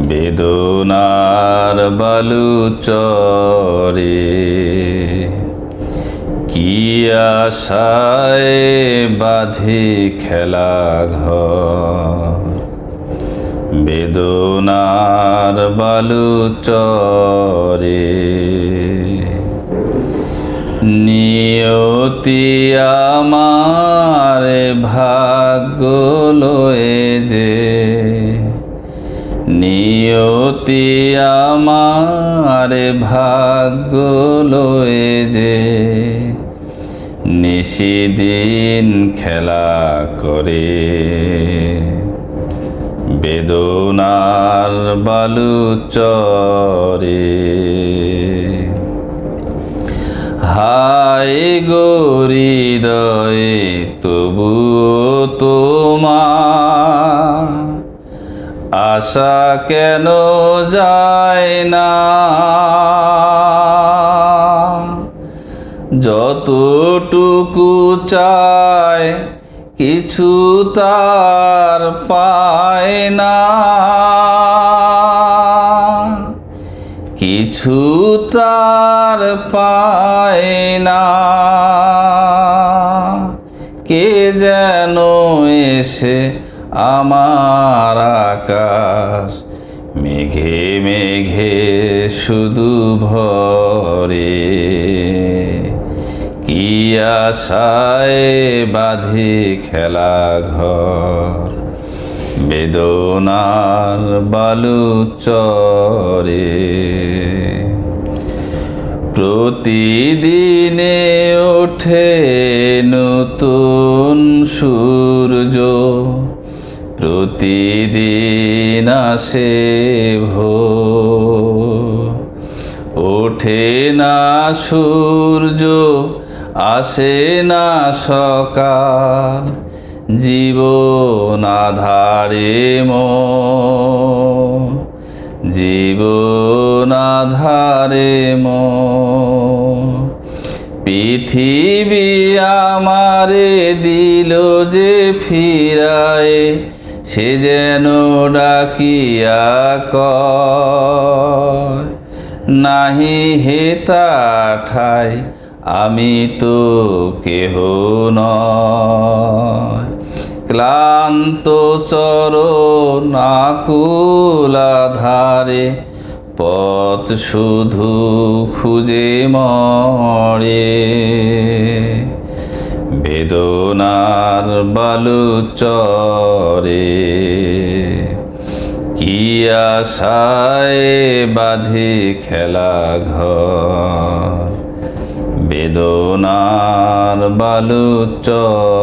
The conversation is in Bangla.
বেদনার বালুচরে কি আশায় বাঁধে খেলা ঘর, বেদনার বালুচরে নিয়তি আমার ভাগ্য লয়ে যে, নিয়তি আমার ভাগ্য লয়ে যে নিশিদিন খেলা করে, বেদনার বালুচরে হায় গো হৃদয়ে তবুও তোমার আশা কেন যায় না, যতটুকু চায় কিছু তার পায় না, কিছু তার পায় না। কে যেন এসে আমার আকাশ মেঘে মেঘে শুধু ভরে, কি আশায় বাঁধে খেলা ঘর, বেদনার বালুচরে প্রতিদিনে ওঠে নতুন সূর্য, প্রতিদিন আসে ভোর, ওঠে না সূর্য আসে না সকাল, জীবন আঁধারে মন, জীবন আঁধারে মন। পৃথিবী আমারে দিল যে ফিরায়, সে যেন ডাকিয়া কয় নাহি হেতা ঠাই আমি তো কেহ নয়, ক্লান্ত চরণ আকুল আধারে পথ শুধু খুঁজে মরে, বেদনার বালুচরে কি আশায় বাঁধে খেলা ঘর, বেদনার বালুচরে।